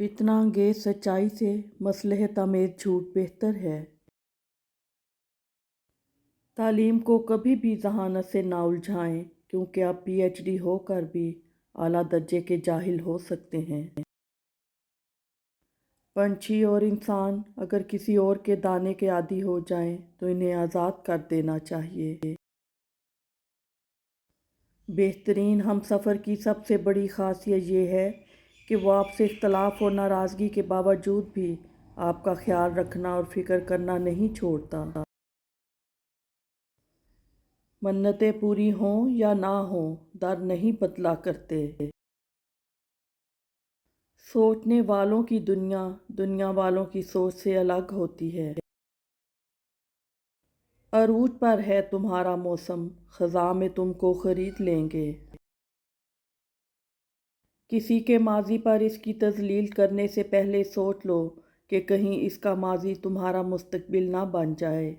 فتنہ انگیز سچائی سے مصلحت آمیز جھوٹ بہتر ہے۔ تعلیم کو کبھی بھی ذہانت سے نہ الجھائیں، کیونکہ آپ پی ایچ ڈی ہو کر بھی اعلیٰ درجے کے جاہل ہو سکتے ہیں۔ پنچھی اور انسان اگر کسی اور کے دانے کے عادی ہو جائیں تو انہیں آزاد کر دینا چاہیے۔ بہترین ہم سفر کی سب سے بڑی خاصیت یہ ہے کہ وہ آپ سے اختلاف اور ناراضگی کے باوجود بھی آپ کا خیال رکھنا اور فکر کرنا نہیں چھوڑتا۔ منتیں پوری ہوں یا نہ ہوں، در نہیں بدلا کرتے۔ سوچنے والوں کی دنیا دنیا والوں کی سوچ سے الگ ہوتی ہے۔ عروج پر ہے تمہارا موسم، خزاں میں تم کو خرید لیں گے۔ کسی کے ماضی پر اس کی تذلیل کرنے سے پہلے سوچ لو کہ کہیں اس کا ماضی تمہارا مستقبل نہ بن جائے۔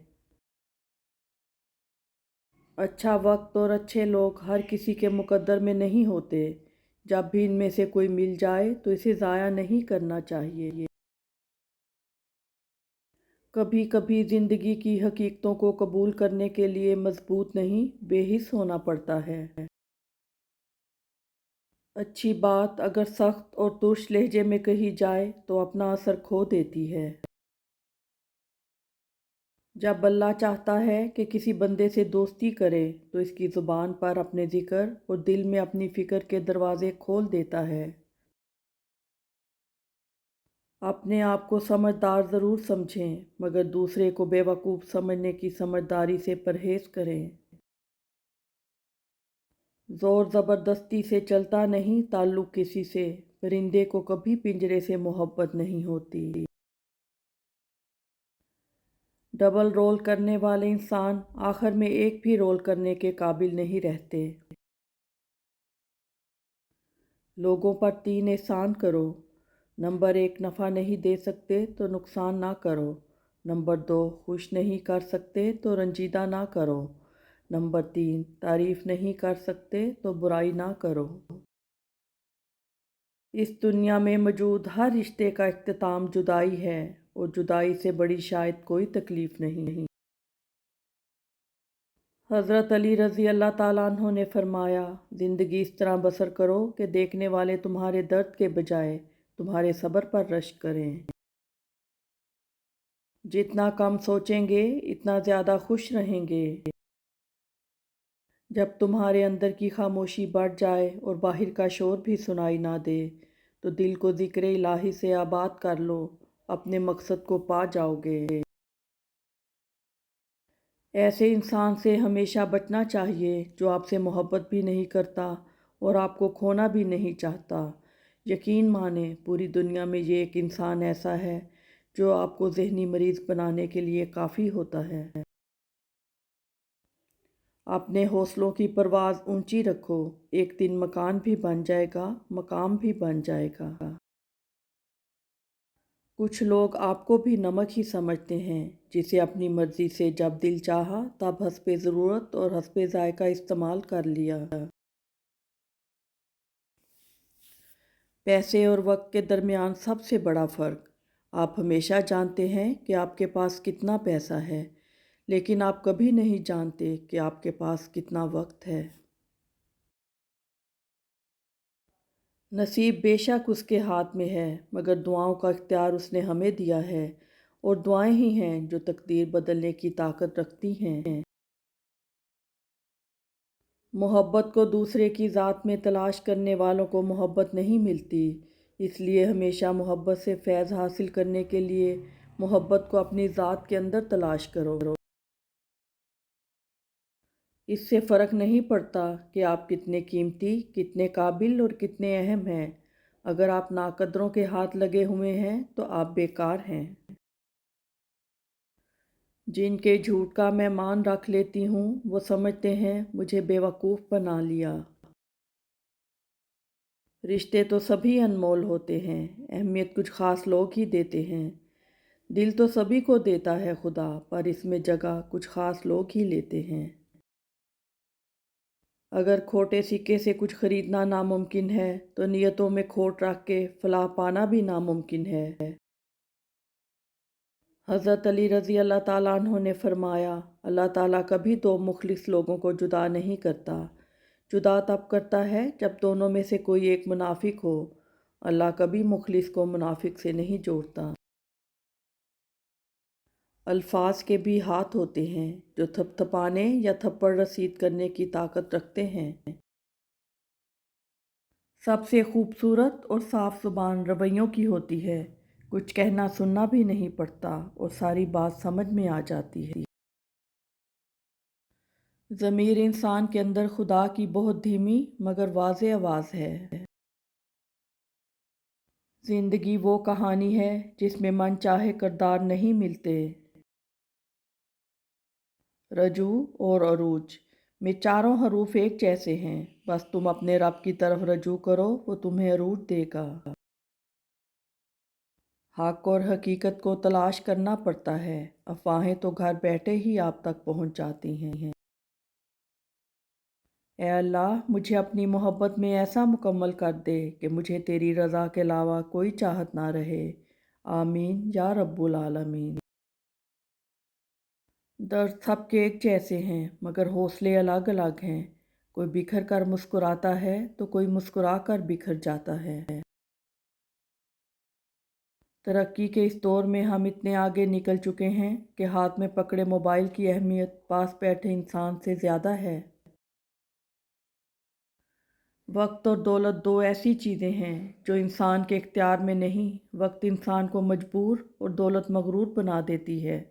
اچھا وقت اور اچھے لوگ ہر کسی کے مقدر میں نہیں ہوتے۔ جب بھی ان میں سے کوئی مل جائے تو اسے ضائع نہیں کرنا چاہیے۔ کبھی کبھی زندگی کی حقیقتوں کو قبول کرنے کے لیے مضبوط نہیں، بے حس ہونا پڑتا ہے۔ اچھی بات اگر سخت اور ترش لہجے میں کہی جائے تو اپنا اثر کھو دیتی ہے۔ جب اللہ چاہتا ہے کہ کسی بندے سے دوستی کرے تو اس کی زبان پر اپنے ذکر اور دل میں اپنی فکر کے دروازے کھول دیتا ہے۔ اپنے آپ کو سمجھدار ضرور سمجھیں، مگر دوسرے کو بے وقوف سمجھنے کی سمجھداری سے پرہیز کریں۔ زور زبردستی سے چلتا نہیں تعلق کسی سے، پرندے کو کبھی پنجرے سے محبت نہیں ہوتی۔ ڈبل رول کرنے والے انسان آخر میں ایک بھی رول کرنے کے قابل نہیں رہتے۔ لوگوں پر 3 احسان کرو۔ نمبر 1 نفع نہیں دے سکتے تو نقصان نہ کرو۔ نمبر 2 خوش نہیں کر سکتے تو رنجیدہ نہ کرو۔ نمبر 3 تعریف نہیں کر سکتے تو برائی نہ کرو۔ اس دنیا میں موجود ہر رشتے کا اختتام جدائی ہے، اور جدائی سے بڑی شاید کوئی تکلیف نہیں۔ حضرت علی رضی اللہ تعالیٰ عنہ نے فرمایا، زندگی اس طرح بسر کرو کہ دیکھنے والے تمہارے درد کے بجائے تمہارے صبر پر رشک کریں۔ جتنا کم سوچیں گے اتنا زیادہ خوش رہیں گے۔ جب تمہارے اندر کی خاموشی بڑھ جائے اور باہر کا شور بھی سنائی نہ دے تو دل کو ذکر الہی سے آباد کر لو، اپنے مقصد کو پا جاؤ گے۔ ایسے انسان سے ہمیشہ بچنا چاہیے جو آپ سے محبت بھی نہیں کرتا اور آپ کو کھونا بھی نہیں چاہتا۔ یقین مانیں پوری دنیا میں یہ ایک انسان ایسا ہے جو آپ کو ذہنی مریض بنانے کے لیے کافی ہوتا ہے۔ اپنے حوصلوں کی پرواز اونچی رکھو، ایک دن مکان بھی بن جائے گا، مقام بھی بن جائے گا۔ کچھ لوگ آپ کو بھی نمک ہی سمجھتے ہیں، جسے اپنی مرضی سے جب دل چاہا تب حسب ضرورت اور حسب ذائقہ استعمال کر لیا۔ پیسے اور وقت کے درمیان سب سے بڑا فرق، آپ ہمیشہ جانتے ہیں کہ آپ کے پاس کتنا پیسہ ہے، لیکن آپ کبھی نہیں جانتے کہ آپ کے پاس کتنا وقت ہے۔ نصیب بے شک اس کے ہاتھ میں ہے، مگر دعاؤں کا اختیار اس نے ہمیں دیا ہے، اور دعائیں ہی ہیں جو تقدیر بدلنے کی طاقت رکھتی ہیں۔ محبت کو دوسرے کی ذات میں تلاش کرنے والوں کو محبت نہیں ملتی، اس لیے ہمیشہ محبت سے فیض حاصل کرنے کے لیے محبت کو اپنی ذات کے اندر تلاش کرو۔ اس سے فرق نہیں پڑتا کہ آپ کتنے قیمتی، کتنے قابل اور کتنے اہم ہیں، اگر آپ ناقدروں کے ہاتھ لگے ہوئے ہیں تو آپ بیکار ہیں۔ جن کے جھوٹ کا میں مان رکھ لیتی ہوں وہ سمجھتے ہیں مجھے بے وقوف بنا لیا۔ رشتے تو سبھی انمول ہوتے ہیں، اہمیت کچھ خاص لوگ ہی دیتے ہیں۔ دل تو سبھی کو دیتا ہے خدا، پر اس میں جگہ کچھ خاص لوگ ہی لیتے ہیں۔ اگر کھوٹے سکے سے کچھ خریدنا ناممکن ہے تو نیتوں میں کھوٹ رکھ کے فلاح پانا بھی ناممکن ہے۔ حضرت علی رضی اللہ تعالیٰ عنہ نے فرمایا، اللہ تعالیٰ کبھی دو مخلص لوگوں کو جدا نہیں کرتا، جدا تب کرتا ہے جب دونوں میں سے کوئی ایک منافق ہو۔ اللہ کبھی مخلص کو منافق سے نہیں جوڑتا۔ الفاظ کے بھی ہاتھ ہوتے ہیں جو تھپ تھپانے یا تھپڑ رسید کرنے کی طاقت رکھتے ہیں۔ سب سے خوبصورت اور صاف زبان رویوں کی ہوتی ہے، کچھ کہنا سننا بھی نہیں پڑتا اور ساری بات سمجھ میں آ جاتی ہے۔ ضمیر انسان کے اندر خدا کی بہت دھیمی مگر واضح آواز ہے۔ زندگی وہ کہانی ہے جس میں من چاہے کردار نہیں ملتے۔ رجوع اور عروج میں چاروں حروف ایک جیسے ہیں، بس تم اپنے رب کی طرف رجوع کرو، وہ تمہیں عروج دے گا۔ حق اور حقیقت کو تلاش کرنا پڑتا ہے، افواہیں تو گھر بیٹھے ہی آپ تک پہنچ جاتی ہیں۔ اے اللہ، مجھے اپنی محبت میں ایسا مکمل کر دے کہ مجھے تیری رضا کے علاوہ کوئی چاہت نہ رہے۔ آمین یا رب العالمین۔ درد سب کے ایک جیسے ہیں مگر حوصلے الگ الگ ہیں، کوئی بکھر کر مسکراتا ہے تو کوئی مسکرا کر بکھر جاتا ہے۔ ترقی کے اس دور میں ہم اتنے آگے نکل چکے ہیں کہ ہاتھ میں پکڑے موبائل کی اہمیت پاس بیٹھے انسان سے زیادہ ہے۔ وقت اور دولت دو ایسی چیزیں ہیں جو انسان کے اختیار میں نہیں، وقت انسان کو مجبور اور دولت مغرور بنا دیتی ہے۔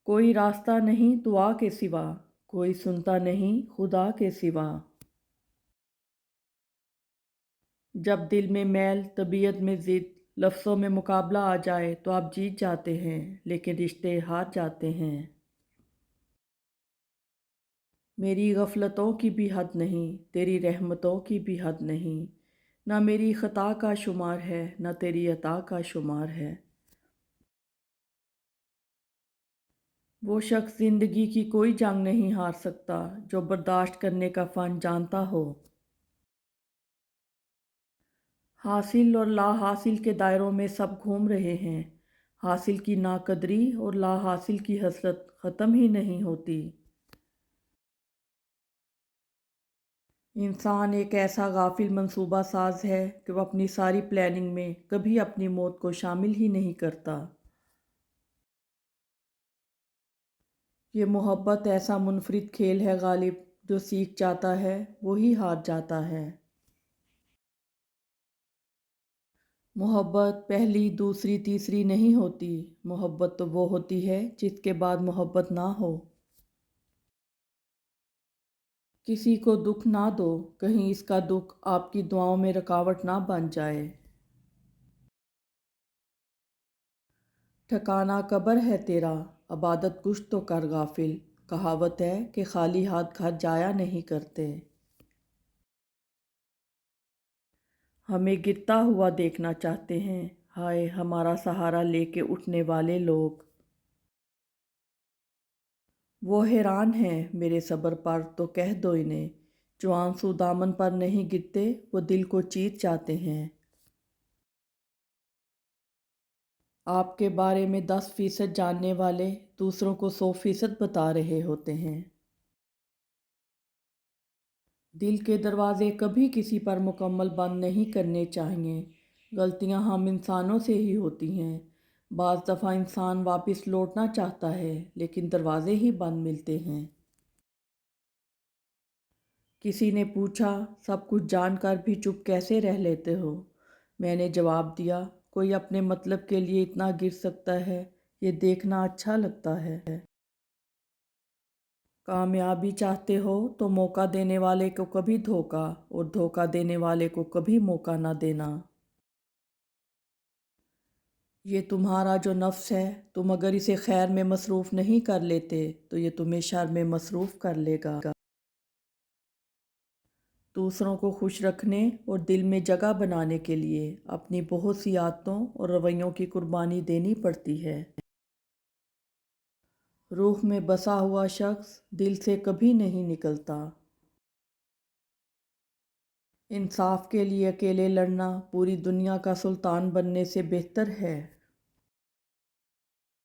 کوئی راستہ نہیں دعا کے سوا، کوئی سنتا نہیں خدا کے سوا۔ جب دل میں میل، طبیعت میں ضد، لفظوں میں مقابلہ آ جائے تو آپ جیت جاتے ہیں لیکن رشتے ہار جاتے ہیں۔ میری غفلتوں کی بھی حد نہیں، تیری رحمتوں کی بھی حد نہیں، نہ میری خطا کا شمار ہے نہ تیری عطا کا شمار ہے۔ وہ شخص زندگی کی کوئی جنگ نہیں ہار سکتا جو برداشت کرنے کا فن جانتا ہو۔ حاصل اور لا حاصل کے دائروں میں سب گھوم رہے ہیں، حاصل کی ناقدری اور لا حاصل کی حسرت ختم ہی نہیں ہوتی۔ انسان ایک ایسا غافل منصوبہ ساز ہے کہ وہ اپنی ساری پلاننگ میں کبھی اپنی موت کو شامل ہی نہیں کرتا۔ یہ محبت ایسا منفرد کھیل ہے غالب، جو سیکھ جاتا ہے وہی ہار جاتا ہے۔ محبت پہلی، دوسری، تیسری نہیں ہوتی، محبت تو وہ ہوتی ہے جس کے بعد محبت نہ ہو۔ کسی کو دکھ نہ دو، کہیں اس کا دکھ آپ کی دعاؤں میں رکاوٹ نہ بن جائے۔ ٹھکانہ قبر ہے تیرا، عبادت کچھ تو کر غافل، کہاوت ہے کہ خالی ہاتھ گھر جایا نہیں کرتے۔ ہمیں گرتا ہوا دیکھنا چاہتے ہیں، ہائے ہمارا سہارا لے کے اٹھنے والے لوگ۔ وہ حیران ہیں میرے صبر پر تو کہہ دو انہیں، جو آنسو دامن پر نہیں گرتے وہ دل کو چیر جاتے ہیں۔ آپ کے بارے میں 10% جاننے والے دوسروں کو 100% بتا رہے ہوتے ہیں۔ دل کے دروازے کبھی کسی پر مکمل بند نہیں کرنے چاہیے، غلطیاں ہم انسانوں سے ہی ہوتی ہیں، بعض دفعہ انسان واپس لوٹنا چاہتا ہے لیکن دروازے ہی بند ملتے ہیں۔ کسی نے پوچھا، سب کچھ جان کر بھی چپ کیسے رہ لیتے ہو؟ میں نے جواب دیا، کوئی اپنے مطلب کے لیے اتنا گر سکتا ہے، یہ دیکھنا اچھا لگتا ہے۔ کامیابی چاہتے ہو تو موقع دینے والے کو کبھی دھوکہ اور دھوکہ دینے والے کو کبھی موقع نہ دینا۔ یہ تمہارا جو نفس ہے، تم اگر اسے خیر میں مصروف نہیں کر لیتے تو یہ تمہیں شر میں مصروف کر لے گا۔ دوسروں کو خوش رکھنے اور دل میں جگہ بنانے کے لیے اپنی بہت سی عادتوں اور رویوں کی قربانی دینی پڑتی ہے۔ روح میں بسا ہوا شخص دل سے کبھی نہیں نکلتا۔ انصاف کے لیے اکیلے لڑنا پوری دنیا کا سلطان بننے سے بہتر ہے۔